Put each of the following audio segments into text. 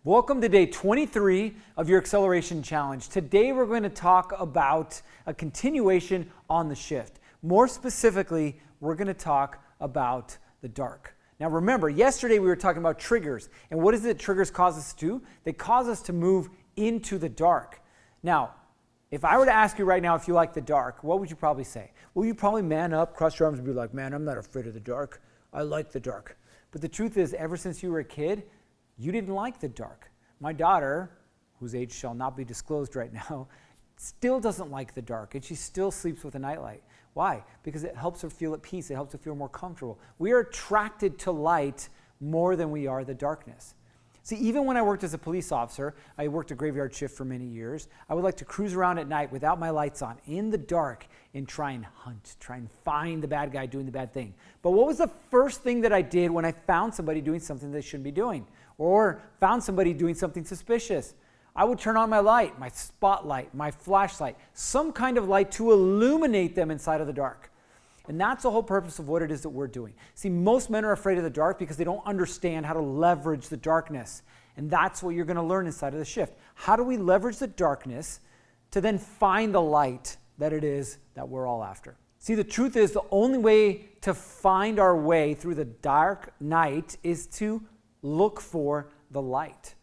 Welcome to day 23 of your Acceleration Challenge. Today we're going to talk about a continuation on the shift. More specifically, we're going to talk about the dark. Now remember, yesterday we were talking about triggers. And what is it triggers cause us to do? They cause us to move into the dark. Now, if I were to ask you right now if you like the dark, what would you probably say? Well, you'd probably man up, cross your arms and be like, man, I'm not afraid of the dark. I like the dark. But the truth is, ever since you were a kid, you didn't like the dark. My daughter, whose age shall not be disclosed right now, still doesn't like the dark, and she still sleeps with a nightlight. Why? Because it helps her feel at peace. It helps her feel more comfortable. We are attracted to light more than we are the darkness. See, even when I worked as a police officer, I worked a graveyard shift for many years, I would like to cruise around at night without my lights on, in the dark, and try and hunt, try and find the bad guy doing the bad thing. But what was the first thing that I did when I found somebody doing something they shouldn't be doing? Or found somebody doing something suspicious? I would turn on my light, my spotlight, my flashlight, some kind of light to illuminate them inside of the dark. And that's the whole purpose of what it is that we're doing. See, most men are afraid of the dark because they don't understand how to leverage the darkness. And that's what you're going to learn inside of the shift. How do we leverage the darkness to then find the light that it is that we're all after? See, the truth is the only way to find our way through the dark night is to look for the light.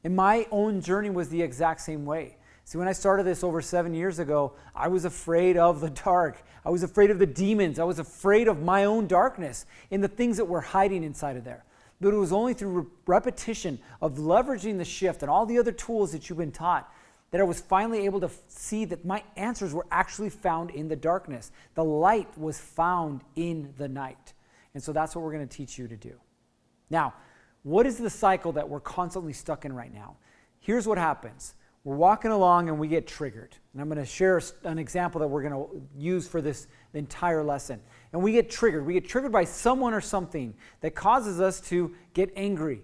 And my own journey was the exact same way. See, when I started this over 7 years ago, I was afraid of the dark. I was afraid of the demons. I was afraid of my own darkness and the things that were hiding inside of there. But it was only through repetition of leveraging the shift and all the other tools that you've been taught that I was finally able to see that my answers were actually found in the darkness. The light was found in the night. And so that's what we're going to teach you to do. Now, what is the cycle that we're constantly stuck in right now? Here's what happens. We're walking along and we get triggered. And I'm going to share an example that we're going to use for this entire lesson. And we get triggered. We get triggered by someone or something that causes us to get angry,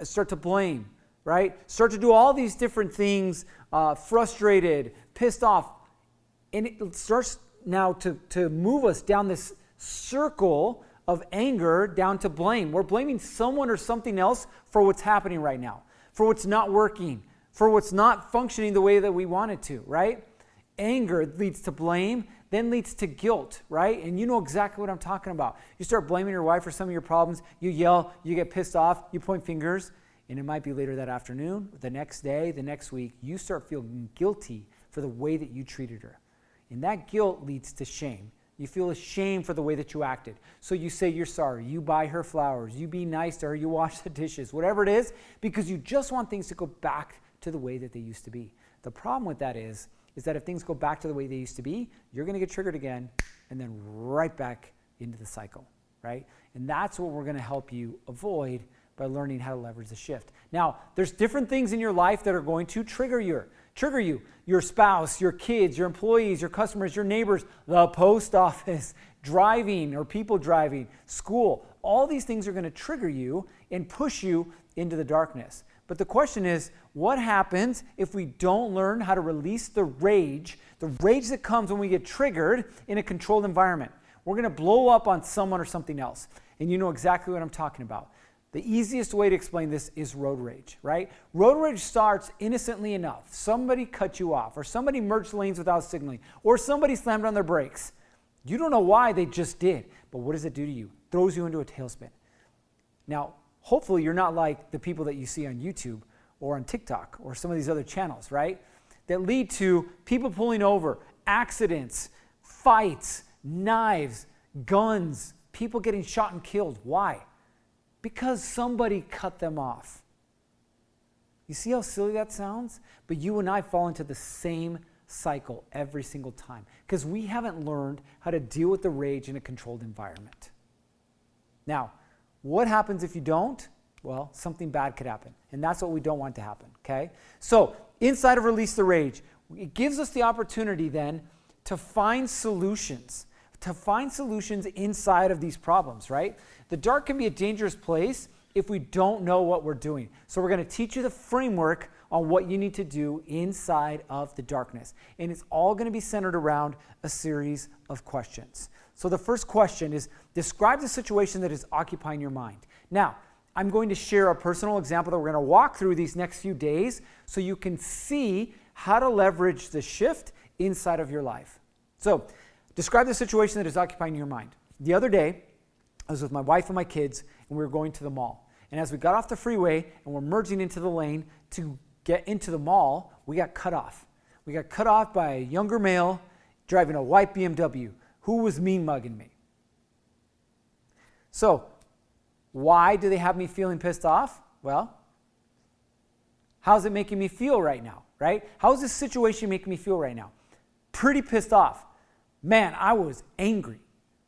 start to blame, right? Start to do all these different things, frustrated, pissed off. And it starts now to move us down this circle of anger down to blame. We're blaming someone or something else for what's happening right now, for what's not working, for what's not functioning the way that we want it to, right? Anger leads to blame, then leads to guilt, right? And you know exactly what I'm talking about. You start blaming your wife for some of your problems, you yell, you get pissed off, you point fingers, and it might be later that afternoon, the next day, the next week, you start feeling guilty for the way that you treated her. And that guilt leads to shame. You feel ashamed for the way that you acted. So you say you're sorry. You buy her flowers. You be nice to her. You wash the dishes. Whatever it is, because you just want things to go back to the way that they used to be. The problem with that is that if things go back to the way they used to be, you're going to get triggered again and then right back into the cycle, right? And that's what we're going to help you avoid by learning how to leverage the shift. Now, there's different things in your life that are going to trigger you. Your spouse, your kids, your employees, your customers, your neighbors, the post office, driving or people driving, school. All these things are going to trigger you and push you into the darkness. But the question is, what happens if we don't learn how to release the rage that comes when we get triggered in a controlled environment? We're going to blow up on someone or something else. And you know exactly what I'm talking about. The easiest way to explain this is road rage, right? Road rage starts innocently enough. Somebody cut you off, or somebody merged lanes without signaling, or somebody slammed on their brakes. You don't know why, they just did. But what does it do to you? It throws you into a tailspin. Now, hopefully you're not like the people that you see on YouTube or on TikTok or some of these other channels, right? That lead to people pulling over, accidents, fights, knives, guns, people getting shot and killed. Why? Because somebody cut them off. You see how silly that sounds? But you and I fall into the same cycle every single time because we haven't learned how to deal with the rage in a controlled environment. Now, what happens if you don't? Well, something bad could happen, and that's what we don't want to happen, okay? So, inside of Release the Rage, it gives us the opportunity then to find solutions inside of these problems, right? The dark can be a dangerous place if we don't know what we're doing. So we're going to teach you the framework on what you need to do inside of the darkness. And it's all going to be centered around a series of questions. So the first question is, describe the situation that is occupying your mind. Now, I'm going to share a personal example that we're going to walk through these next few days so you can see how to leverage the shift inside of your life. So, describe the situation that is occupying your mind. The other day, I was with my wife and my kids, and we were going to the mall. And as we got off the freeway and we're merging into the lane to get into the mall, we got cut off. We got cut off by a younger male driving a white BMW who was mean mugging me. So, why do they have me feeling pissed off? Well, how's it making me feel right now, right? How's this situation making me feel right now? Pretty pissed off. Man, I was angry,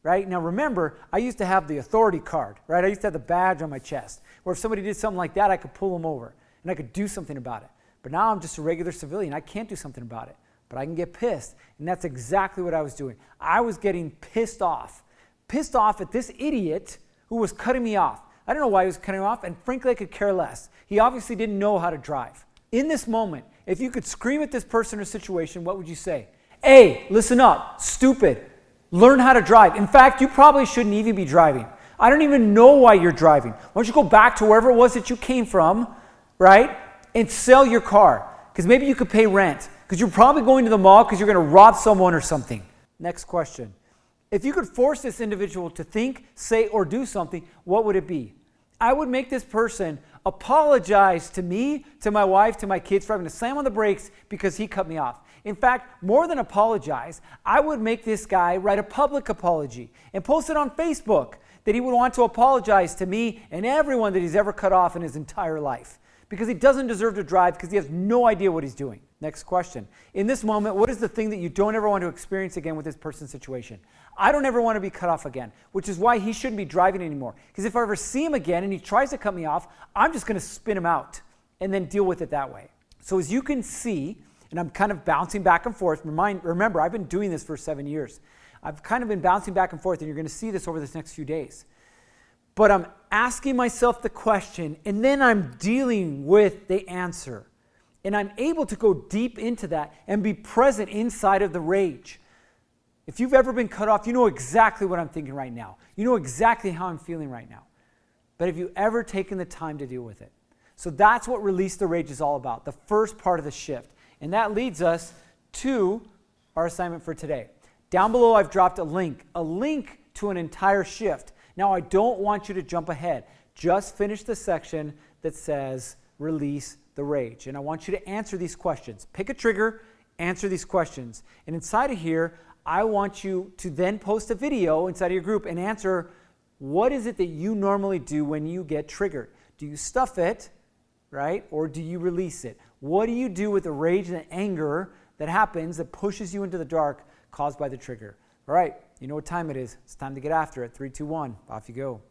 right? Now remember, I used to have the authority card, right? I used to have the badge on my chest, where if somebody did something like that, I could pull them over and I could do something about it. But now I'm just a regular civilian. I can't do something about it, but I can get pissed. And that's exactly what I was doing. I was getting pissed off at this idiot who was cutting me off. I don't know why he was cutting me off, and frankly, I could care less. He obviously didn't know how to drive. In this moment, if you could scream at this person or situation, what would you say? Hey, listen up, stupid. Learn how to drive. In fact, you probably shouldn't even be driving. I don't even know why you're driving. Why don't you go back to wherever it was that you came from, right, and sell your car? Because maybe you could pay rent. Because you're probably going to the mall because you're going to rob someone or something. Next question. If you could force this individual to think, say, or do something, what would it be? I would make this person apologize to me, to my wife, to my kids for having to slam on the brakes because he cut me off. In fact, more than apologize, I would make this guy write a public apology and post it on Facebook that he would want to apologize to me and everyone that he's ever cut off in his entire life. Because he doesn't deserve to drive because he has no idea what he's doing. Next question. In this moment, what is the thing that you don't ever want to experience again with this person's situation? I don't ever want to be cut off again, which is why he shouldn't be driving anymore. Because if I ever see him again and he tries to cut me off, I'm just going to spin him out and then deal with it that way. So as you can see, and I'm kind of bouncing back and forth. Remember, I've been doing this for 7 years. I've kind of been bouncing back and forth, and you're going to see this over this next few days. But I'm asking myself the question, and then I'm dealing with the answer. And I'm able to go deep into that and be present inside of the rage. If you've ever been cut off, you know exactly what I'm thinking right now. You know exactly how I'm feeling right now. But have you ever taken the time to deal with it? So that's what Release the Rage is all about, the first part of the shift. And that leads us to our assignment for today. Down below, I've dropped a link to an entire shift. Now, I don't want you to jump ahead. Just finish the section that says Release the Rage. And I want you to answer these questions. Pick a trigger, answer these questions. And inside of here, I want you to then post a video inside of your group and answer, what is it that you normally do when you get triggered? Do you stuff it, right? Or do you release it? What do you do with the rage and the anger that happens that pushes you into the dark caused by the trigger? All right, you know what time it is. It's time to get after it. 3, 2, 1, off you go.